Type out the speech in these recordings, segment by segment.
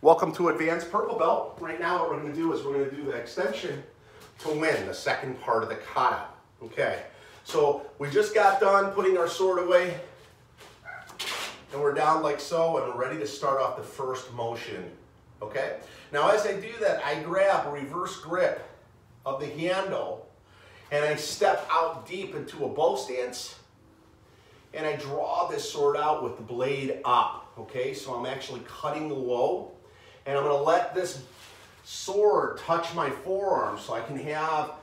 Welcome to Advanced Purple Belt. Right now what we're going to do is we're going to do the extension to win the second part of the kata. Okay, so we just got done putting our sword away and we're down like so and we're ready to start off the first motion. Okay, now as I do that, I grab a reverse grip of the handle and I step out deep into a bow stance and I draw this sword out with the blade up. Okay, so I'm actually cutting low. And I'm going to let this sword touch my forearm so I can have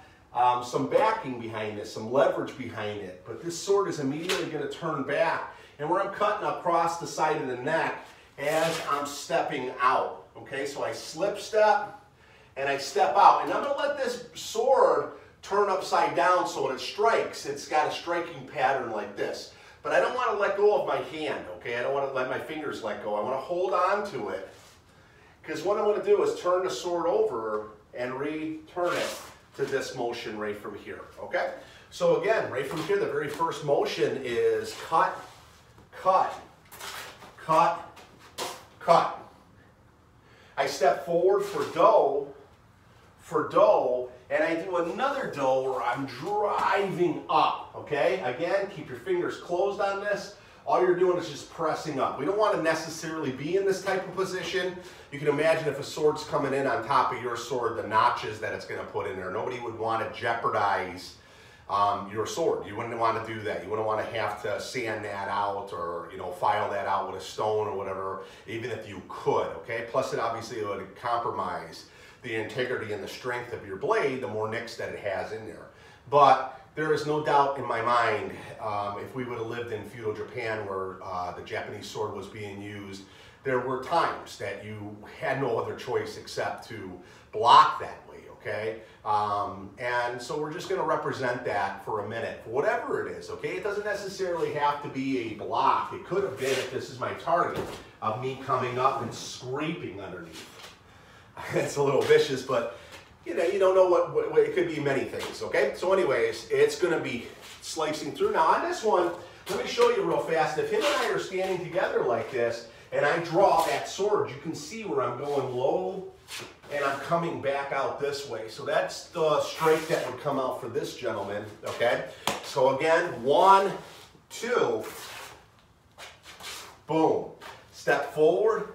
some backing behind this, some leverage behind it. But this sword is immediately going to turn back. And where I'm cutting across the side of the neck as I'm stepping out. Okay, so I slip step and I step out. And I'm going to let this sword turn upside down so when it strikes, it's got a striking pattern like this. But I don't want to let go of my hand, okay? I don't want to let my fingers let go. I want to hold on to it. Because what I'm going to do is turn the sword over and return it to this motion right from here, okay? So again, right from here, the very first motion is cut, cut, cut, cut. I step forward for do, and I do another do where I'm driving up, okay? Again, keep your fingers closed on this. All you're doing is just pressing up. We don't want to necessarily be in this type of position. You can imagine if a sword's coming in on top of your sword, the notches that it's going to put in there. Nobody would want to jeopardize your sword. You wouldn't want to do that. You wouldn't want to have to sand that out or, you know, file that out with a stone or whatever, even if you could, okay? Plus, it obviously would compromise the integrity and the strength of your blade, the more nicks that it has in there. But there is no doubt in my mind, if we would have lived in feudal Japan where the Japanese sword was being used, there were times that you had no other choice except to block that way, okay? And so we're just going to represent that for a minute, for whatever it is, okay? It doesn't necessarily have to be a block. It could have been, if this is my target, of me coming up and scraping underneath. It's a little vicious, but you know, you don't know what it could be many things, okay? So anyways, it's going to be slicing through. Now on this one, let me show you real fast. If him and I are standing together like this, and I draw that sword, you can see where I'm going low, and I'm coming back out this way. So that's the strike that would come out for this gentleman, okay? So again, 1, 2, boom. Step forward,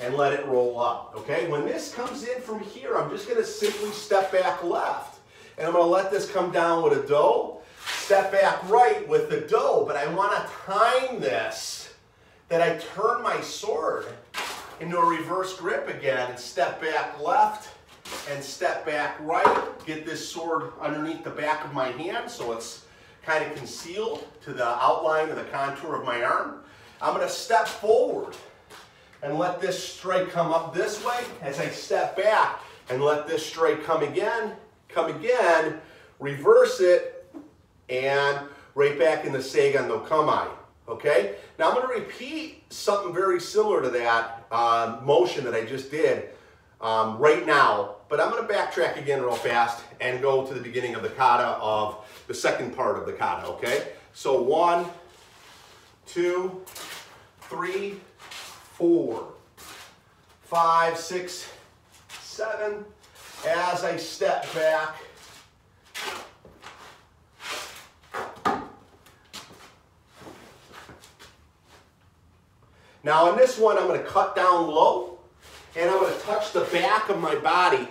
and let it roll up, okay? When this comes in from here, I'm just gonna simply step back left, and I'm gonna let this come down with a do, step back right with the do, but I wanna time this, that I turn my sword into a reverse grip again, and step back left, and step back right, get this sword underneath the back of my hand, so it's kind of concealed to the outline of the contour of my arm. I'm gonna step forward, and let this strike come up this way as I step back, and let this strike come again, reverse it, and right back in the Seigan no Kamae, okay? Now I'm going to repeat something very similar to that motion that I just did right now, but I'm going to backtrack again real fast and go to the beginning of the kata of the second part of the kata, okay? So 1, 2, 3, 4, 5, 6, 7, as I step back. Now on this one, I'm going to cut down low, and I'm going to touch the back of my body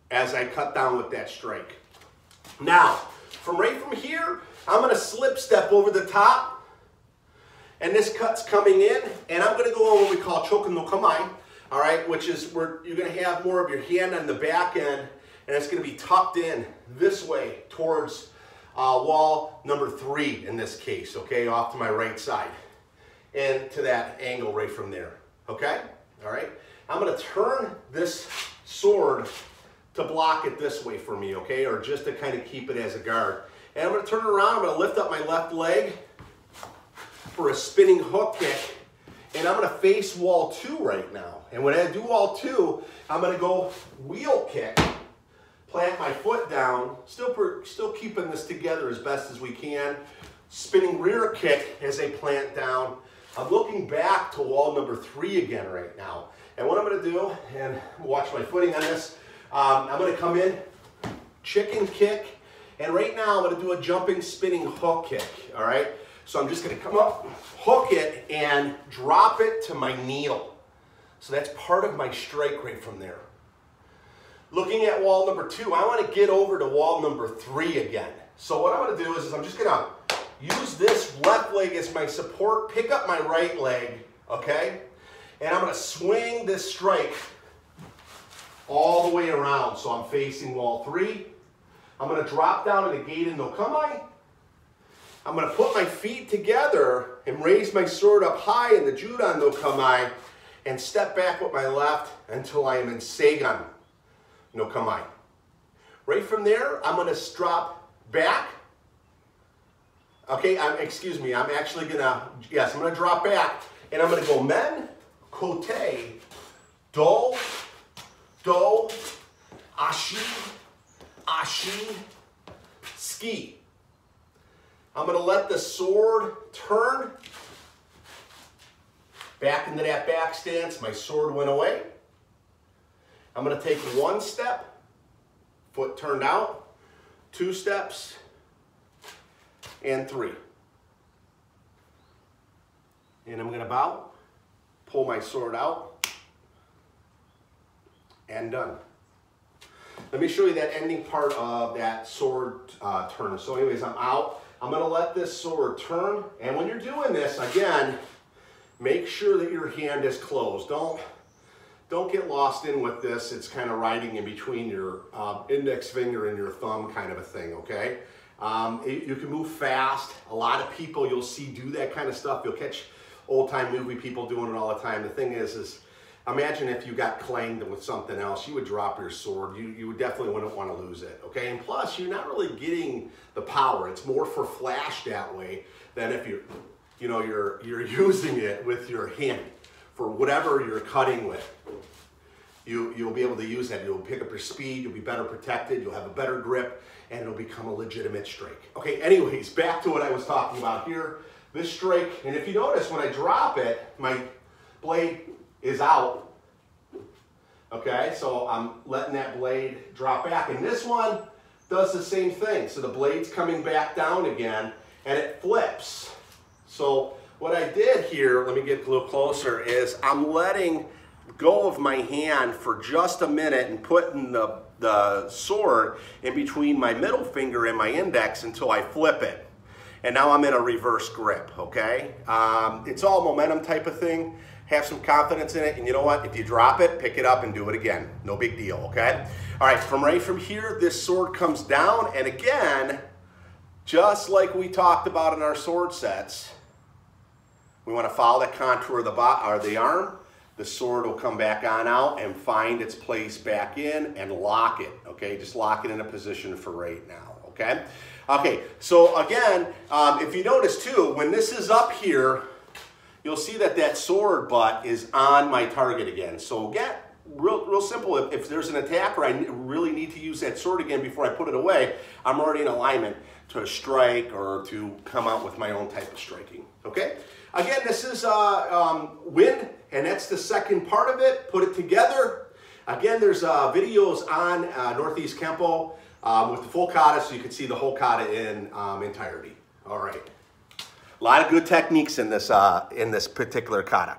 as I cut down with that strike. Now, right from here, I'm going to slip step over the top. And this cut's coming in, and I'm going to go on what we call choken no kamae, all right, which is where you're going to have more of your hand on the back end, and it's going to be tucked in this way towards wall number 3 in this case, okay, off to my right side, and to that angle right from there, okay, all right. I'm going to turn this sword to block it this way for me, okay, or just to kind of keep it as a guard. And I'm going to turn it around, I'm going to lift up my left leg for a spinning hook kick, and I'm going to face wall 2 right now. And when I do wall 2, I'm going to go wheel kick, plant my foot down, still keeping this together as best as we can, spinning rear kick as I plant down, I'm looking back to wall number 3 again right now. And what I'm going to do, and watch my footing on this, I'm going to come in, chicken kick, and right now I'm going to do a jumping, spinning hook kick, all right? So I'm just going to come up, hook it, and drop it to my kneel. So that's part of my strike right from there. Looking at wall number 2, I want to get over to wall number 3 again. So what I'm going to do is I'm just going to use this left leg as my support, pick up my right leg, okay? And I'm going to swing this strike all the way around. So I'm facing wall 3. I'm going to drop down in a Gaiden no Kamae. I'm going to put my feet together and raise my sword up high in the Judan no Kamae and step back with my left until I am in Seigan no Kamae. Right from there, I'm going to drop back. Okay, excuse me, I'm actually going to, yes, I'm going to drop back and I'm going to go men, kote, do, do, ashi, ashi, ski. I'm going to let the sword turn back into that back stance. My sword went away. I'm going to take 1 step, foot turned out, 2 steps, and 3. And I'm going to bow, pull my sword out, and done. Let me show you that ending part of that sword turn. So anyways, I'm out. I'm going to let this sword turn. And when you're doing this, again, make sure that your hand is closed. Don't get lost in with this. It's kind of riding in between your index finger and your thumb kind of a thing, okay? You can move fast. A lot of people you'll see do that kind of stuff. You'll catch old-time movie people doing it all the time. The thing is imagine if you got clanged with something else, you would drop your sword. You definitely wouldn't want to lose it, okay? And plus, you're not really getting the power. It's more for flash that way than if you're using it with your hand for whatever you're cutting with. You'll be able to use that. You'll pick up your speed. You'll be better protected. You'll have a better grip, and it'll become a legitimate strike. Okay, anyways, back to what I was talking about here. This strike, and if you notice, when I drop it, my blade is out. Okay, so I'm letting that blade drop back. And this one does the same thing. So the blade's coming back down again, and it flips. So what I did here, let me get a little closer, is I'm letting go of my hand for just a minute and putting the sword in between my middle finger and my index until I flip it. And now I'm in a reverse grip, okay? It's all momentum type of thing. Have some confidence in it, and you know what? If you drop it, pick it up and do it again. No big deal, okay? All right, from here, this sword comes down, and again, just like we talked about in our sword sets, we want to follow the contour of the arm. The sword will come back on out and find its place back in and lock it, okay? Just lock it in a position for right now, okay? Okay, so again, if you notice too, when this is up here, you'll see that sword butt is on my target again. So again, real simple, if there's an attacker, I really need to use that sword again before I put it away, I'm already in alignment to strike or to come out with my own type of striking, okay? Again, this is wind, and that's the second part of it. Put it together. Again, there's videos on Northeast Kenpo with the full kata, so you can see the whole kata in entirety. All right. A lot of good techniques in this particular kata.